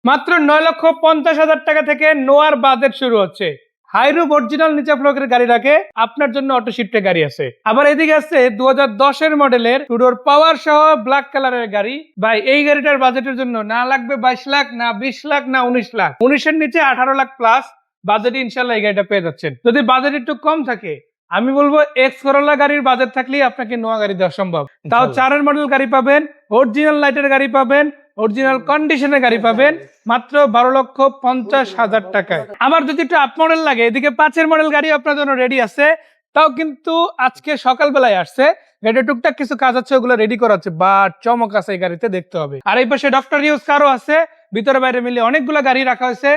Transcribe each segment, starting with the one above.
মাত্র 9,50,000 টাকা থেকে নোয়ার বাজেট শুরু হচ্ছে। হাইরুফ অরিজিনাল নিচা ব্লকের গাড়ি রাখে আপনার জন্য অটো শিফটে গাড়ি আছে। আবার এদিকে আছে 2010 মডেলের টু ডোর পাওয়ার সহ ব্ল্যাক কালারের গাড়ি। ভাই এই গাড়িটার বাজেটের জন্য না লাগবে 22 লাখ, না 20 লাখ, না 19 লাখ, 19-এর নিচে 18 লাখ প্লাস বাজেটে ইনশাল্লাহ এই গাড়িটা পেয়ে যাচ্ছেন। যদি বাজেট একটু কম থাকে আমি বলবো এক্স করোলা গাড়ির বাজেট থাকলেই আপনাকে নোয়া গাড়ি দেওয়া সম্ভব। তাও 4-এর মডেল গাড়ি পাবেন, অরিজিনাল লাইটের গাড়ি পাবেন, অরিজিনাল কন্ডিশনের গাড়ি পাবেন মাত্র 12,50,000 টাকায়। আবার যদি একটু আপ মডেল লাগে এদিকে 5-এর মডেল গাড়ি আপনার জন্য রেডি আছে। তাও কিন্তু আজকে সকালবেলায় আসছে, গাড়িটা টুকটাক কিছু কাজ আছে ওগুলো রেডি করা আছে, বা চমক আছে এই গাড়িতে দেখতে হবে। আর এই পাশে ডক্টর ইউজ কারও আছে, ভিতরে বাইরে মিলে অনেকগুলো গাড়ি রাখা হয়েছে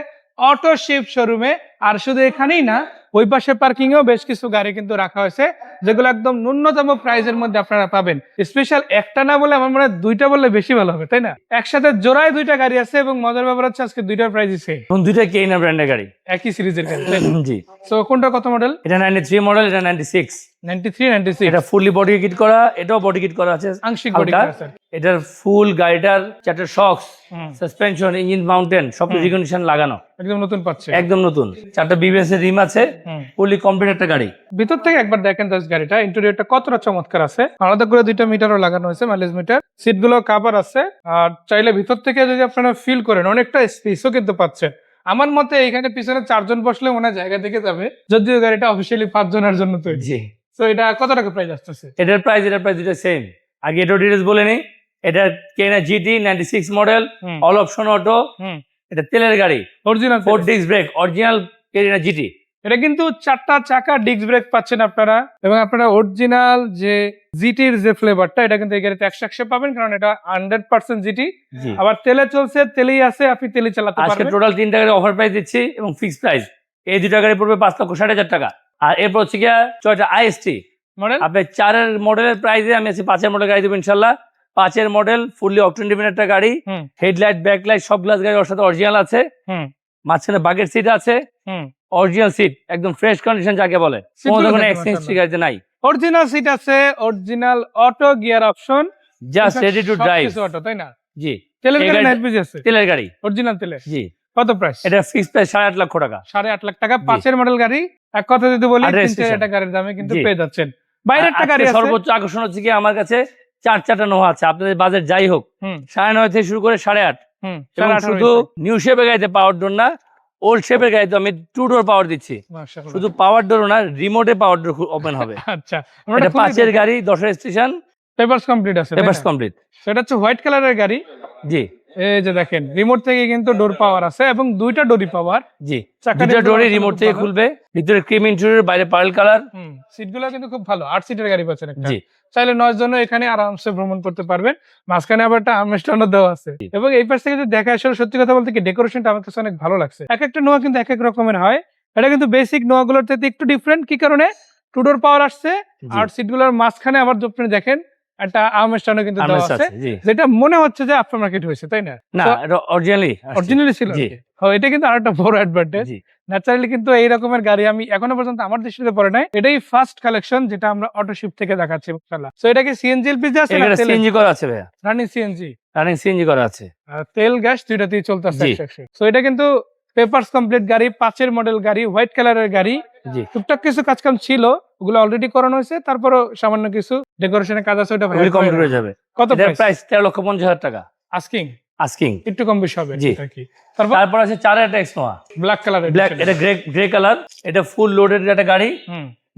অটো শিফট শোরুমে। আর শুধু এখানেই না, ওই পাশে পার্কিং এও বেশ কিছু গাড়ি কিন্তু রাখা হয়েছে যেগুলো একদম ন্যূনতম প্রাইসের মধ্যে আপনারা পাবেন। স্পেশাল একটা না বলে আমার মনে হয় দুইটা বললে বেশি ভালো হবে, তাই না? একসাথে জোড়ায় দুইটা গাড়ি আছে এবং মজার ব্যাপার হচ্ছে আজকে দুইটার প্রাইসই সেম, দুইটা কেইনা ব্র্যান্ডের গাড়ি, একই সিরিজের গাড়ি। জি। সো কোনটা কত মডেল? এটা 93 মডেল, এটা 96। 93, 96 এটা ফুললি বডি কিট করা, এটাও বডি কিট করা আছে আংশিক বডি হালকা। করা আছে। এটার ফুল গাড়িটার চারটে শক্স, সাসপেনশন, ইঞ্জিন মাউন্টেন সব রিকন্ডিশন লাগানো, একদম নতুন পাচ্ছে, একদম নতুন। চারটা বিবিএস এর রিম আছে, ফুললি কমপ্লিট একটা গাড়ি। ভিতর থেকে একবার দেখেন জাস্ট গাড়িটা ইন্টেরিয়রটা কতটা চমৎকার আছে। আলাদা করে দুইটা মিটারও লাগানো হয়েছে, মাইলেজ মিটার। সিট গুলো কাভার আছে। আর চাইলে ভিতর থেকে যদি আপনারা ফিল করেন অনেকটা স্পেসও কিন্তু পাচ্ছেন। আমার মতে এখানে পিছনে 4 জন বসলে মনে হয় জায়গা থেকে যাবে, যদিও গাড়িটা অফিসিয়ালি 5 জনের জন্য তৈরি। জি। তো এটা কত টাকা প্রাইস আসতেছে? এটার প্রাইস দুটো সেম। আগে এটার ডিটেইলস বলে নেই। এটা কেনা GT 96 model, all option auto. এটা তেলের গাড়ি, অরিজিনাল 4 ডিস্ক ব্রেক, অরিজিনাল কেনা জিটি। এটা কিন্তু 4টা চাকা ডিস্ক ব্রেক পাচ্ছেন আপনারা, এবং আপনারা অরিজিনাল যে জিটির যে ফ্লেভারটা এটা কিন্তু এই গাড়িতে 100% পাবেন, কারণ এটা 100% জিটি। আবার তেলে চলছে, তেলেই আছে, আপনি তেলে চালাতে পারবেন। আজকে টোটাল 3টা গাড়ি অফার প্রাইস দিচ্ছি এবং ফিক্সড প্রাইস। এই দুটো গাড়ি পড়বে 5,60,000 টাকা। আর এরপর হচ্ছে গিয়া টয়োটা আইএসটি মডেল। আপনি 4-এর মডেলের প্রাইসে আমি আছি 5-এর মডেল গাড়ি দেবো ইনশাল্লাহ। 5-এর মডেল ফুললি অকটেন ডিভেন একটা গাড়ি, হেডলাইট ব্যাকলাইট সব গ্লাস গাড়ি ওর সাথে অরিজিনাল আছে। মাঝখানে বাকেট সিট আছে, অরিজিনাল সিট, একদম ফ্রেশ কন্ডিশন যাকে বলে, কোনো ধরনের এক্সচেঞ্জ গাড়িতে নাই। অরিজিনাল সিট আছে, original auto gear option, just ready to drive. Auto, তাই না? জি। তেলের গাড়ি না এলপিজি আছে? তেলের গাড়ি, অরিজিনাল তেলের। জি। কত প্রাইস? এটা ফিক্সড প্রাইস 8.5 লক্ষ টাকা। 8.5 লাখ টাকা 5-এর মডেল গাড়ি। এক কথা যদি বলি 3-4 টাকার দামে কিন্তু পেয়ে যাচ্ছেন। বাইরের টাকা গাড়ি আছে। সর্বোচ্চ আকর্ষণ হচ্ছে কি আমার কাছে 4 নোহা আছে। আপনাদের বাজেট যাই হোক 9.5 থেকে শুরু করে 8.5। শুধু নিউ শেপের গাড়িতে পাওয়ার ডোর না, ওল্ড শেপের গাড়িতে আমি 2 ডোর পাওয়ার দিচ্ছি। শুধু পাওয়ার ডোর না, রিমোটে পাওয়ার ডোর ওপেন হবে। আচ্ছা, এটা 5-এর গাড়ি, 10-এর স্টেশন, পেপারস কমপ্লিট আছে। Papers complete. সেটা হচ্ছে হোয়াইট কালারের গাড়ি। জি। এই যে দেখেন রিমোট থেকে কিন্তু ডোর পাওয়ার আছে, এবং দুইটা ডোরই পাওয়ার। জি, দুইটা ডোরই রিমোট থেকে খুলবে। ভিতরে ক্রিম ইন্টেরিয়র, বাইরে পার্ল কালার। সিটগুলো কিন্তু খুব ভালো। 8 সিটের গাড়ি পাচ্ছেন একটা। চাইলে 9 জন এখানে আরামসে ভ্রমণ করতে পারবেন। মাঝখানে আবার একটা আর্মরেস্টও দেওয়া আছে। এবং এই পাশ থেকে যদি দেখা আসলে সত্যি কথা বলতে কি ডেকোরেশনটা আমার কাছে অনেক ভালো লাগছে। এক একটা নোয়া কিন্তু এক এক রকমের হয়। এটা কিন্তু বেসিক নোয়াগুলোর থেকে একটু ডিফারেন্ট। কি কারণে? টু ডোর পাওয়ার আসছে, আর সিটগুলোর মাঝখানে আবার আপনি দেখেন একটা আর্মরেস্টও কিন্তু দেওয়া আছে, যেটা মনে হচ্ছে যে আফটার মার্কেট হয়েছে, তাই না? না, এটা অরিজিনালি ছিল। এটা কিন্তু আরেকটা বড় অ্যাডভান্টেজ। ন্যাচারালি কিন্তু এই রকমের গাড়ি আমি এখনো পর্যন্ত আমার দৃষ্টিতে পড়ে নাই। এটাই ফার্স্ট কালেকশন যেটা আমরা অটো শিফট থেকে দেখাচ্ছি ইনশাআল্লাহ। সো এটা কি সিএনজি এলপিজি আছে? এটা সিএনজি করা আছে ভাইয়া, রানিং সিএনজি। রানিং সিএনজি করা আছে। আর তেল গ্যাস দুইটাতেই চলতেছে 100%। সো এটা কিন্তু পেপারস কমপ্লিট গাড়ি, 5-এর মডেল গাড়ি, হোয়াইট কালারের গাড়ি। টুকটাক কিছু কাজকাম ছিল, ওগুলো অলরেডি করানো হয়েছে। তারপরও সামান্য কিছু ডেকোরেশনের কাজ আছে, ওটা কমপ্লিট হয়ে যাবে। কত প্রাইস? 13,50,000 টাকা আস্কিং। একটু কম বেশি হবে। তারপর আছে 4-এর একটা এক্সনোয়া ব্ল্যাক কালারের। এটা গ্রে কালার। এটা ফুল লোডেড একটা গাড়ি।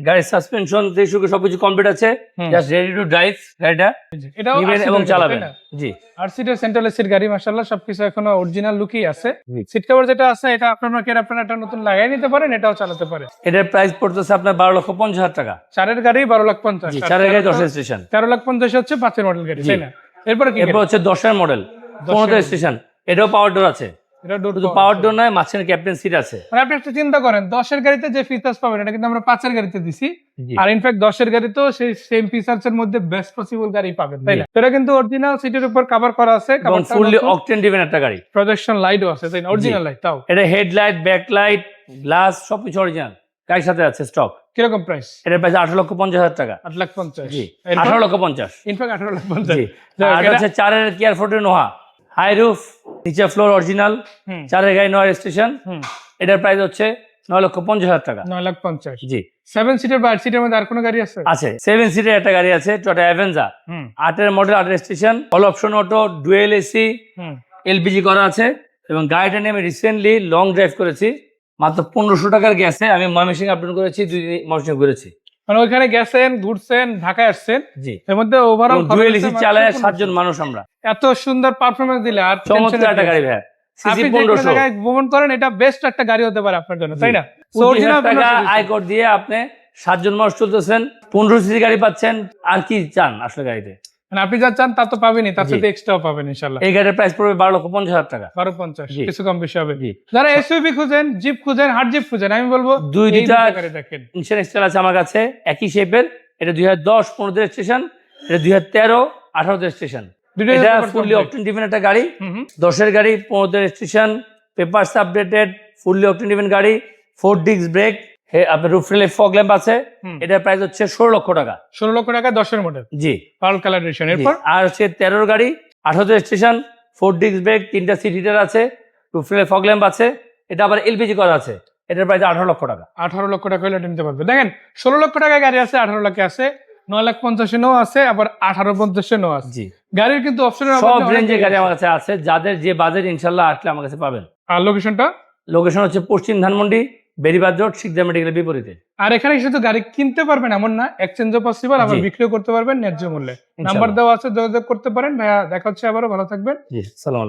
গাড়ির সাসপেনশন থেকে শুরু করে সবকিছু কমপ্লিট আছে, জাস্ট রেডি টু ড্রাইভ গাড়িটা। এটা নিবেন এবং চালাবেন। জি। আর সিটের সেন্ট্রাল এসির গাড়ি, মাশাআল্লাহ সবকিছু এখনো অরিজিনাল লুকই আছে। সিট কভার যেটা আছে এটা আপনারা একটা নতুন লাগাই নিতে পারেন, এটাও চালাতে পারেন। এটার প্রাইস পড়তেছে আপনার 12,50,000 টাকা। 4-এর গাড়ি 12,50,000। 4-এর গাড়ি 10-এর স্টেশন 13,50,000 হচ্ছে 5-এর মডেল গাড়ি, তাই না? এরপর হচ্ছে 10-এর মডেল, 15-এর স্টেশন। এটাও পাওয়ার ডোর আছে। শুধু পাওয়ার ডোর নয়, মাঝখানে ক্যাপ্টেন সিট আছে। মানে আপনি একটা চিন্তা করেন 10-এর গাড়িতে যে ফিচার্স পাবেন এটা কিন্তু আমরা 5-এর গাড়িতে দিছি। আর ইনফ্যাক্ট 10-এর গাড়িতেও সেই সেম ফিচার্স এর মধ্যে বেস্ট পসিবল গাড়ি পাবেন, তাই না? এটা কিন্তু অরিজিনাল সিটের উপর কভার করা আছে, এবং ফুললি অকটেন ডিভেন একটা গাড়ি। প্রজেকশন লাইটও আছে, তাই না? Original light. তাও এটা হেডলাইট, ব্যাকলাইট, গ্লাস সবকিছু অরিজিনাল গাড়ির সাথে আছে স্টক। কিরকম প্রাইস? এটার প্রাইস 18,50,000 টাকা। 8,50,000। জি, 18,50,000। ইনফ্যাক্ট 18,50,000। জি। আর আছে 4-এর কিয়ার ফোর্টের নোহা হাই রুফ, নিচে ফ্লোর অরিজিনাল, হুম 4 গাড়ি নয় স্টেশন। হুম এটার প্রাইস হচ্ছে 9,50,000 টাকা। 9,50,000। জি 7 সিটের বা 8 সিটের মধ্যে আর কোনো গাড়ি আছে? আছে, 7 সিটের একটা গাড়ি আছে, টয়োটা অ্যাভেঞ্জার, হুম 8 model, 8 station, all option auto, dual AC, হুম এলপিজি করা আছে। এবং গাড়িটা নিয়ে আমি রিসেন্টলি লং ড্রাইভ করেছি, মাত্র 1500 টাকার গ্যাসে আমি ময়মনসিংহ আপডাউন করেছি, 2 দিন ময়মনসিংহ ঘুরেছি। মানে ওইখানে গেছেন, ঘুরছেন, ঢাকায় আসছেন, জি এর মধ্যে ওভারঅল ডুয়েল এসি চালায় 7 জন মানুষ আমরা। এত সুন্দর পারফরমেন্স দিলে আর চমৎকার একটা গাড়ি ভাই, সিসি আপনি যে কোনো 1500, জায়গায় ভ্রমণ করেন, এটা বেস্ট একটা গাড়ি হতে পারে আপনার জন্য, তাই না? So, 25,000 original টাকা 1500 আয়কর দিয়ে আপনি 7 জন মানুষ চলতেছেন, 15 সিসি গাড়ি পাচ্ছেন। আর কি চান আসলে গাড়িতে? মানে আপনি যা চান তা তো পাবেনই, তার জি। সাথে এক্সট্রাও পাবেন ইনশাআল্লাহ। এই গাড়ির প্রাইস পড়বে 12,50,000 টাকা। 12,50 জি। কিছু কম বেশি হবে। জি যারা এসইউভি খুঁজেন, জিপ খুঁজেন, হার্ড জিপ খুঁজেন, আমি বলবো এই দুইটা দুইটা গাড়ি দেখেন। ইন্স্যুরেন্স স্টাইল আছে আমার কাছে একই শেপের। এটা 2010-15 রেজিস্ট্রেশন, এটা 2013-18 রেজিস্ট্রেশন। দুইটাই এটা paper fully complete. Octane driven একটা গাড়ি, হুম হুম 10 গাড়ি, 15 registration, papers updated, fully octane driven গাড়ি, 4 ডিস্ক ব্রেক, আপনার রুফ রেলে ফগ ল্যাম্প আছে। হুম। এটার প্রাইস হচ্ছে 16 লক্ষ টাকা। 16 লক্ষ টাকা 10 মডেল, জি পার্ল কালার এডিশন। জি। এরপর আর হচ্ছে 13 গাড়ি, 18 রেজিস্ট্রেশন, 4 ডিস্ক ব্রেক, 3টা সিট হিটার আছে, রুফ রেলে ফগ ল্যাম্প আছে। এটা আবার এলপিজি করা আছে। এটার প্রাইস 18 লক্ষ টাকা। 18 লক্ষ টাকা হলে এটা নিতে পারবে। দেখেন 16 লক্ষ টাকায় গাড়ি আছে, 18 লাখে আছে, 9,50,000 নো আছে, আবার 18,50,000 নো আছে। জি গাড়ির কিন্তু অপশনের সব রেঞ্জের গাড়ি আমার কাছে আছে, যাদের যে বাজেট ইনশাল্লাহ আসলে আমার কাছে পাবেন। আর লোকেশনটা, লোকেশন হচ্ছে পশ্চিম ধানমন্ডি, বেরিবাদ রোড, শিকদার মেডিকেলের বিপরীতে। আর এখানে শুধু গাড়ি কিনতে পারবেন এমন না, এক্সচেঞ্জও পসিবল, আবার জি। বিক্রিও করতে পারবেন ন্যায্য মূল্যে। ইনশাল্লাহ। নাম্বার দেওয়া আছে, যোগাযোগ করতে পারেন। ভাইয়া দেখা হচ্ছে আবারও, ভালো থাকবেন। জি সালাম আলাইকুম।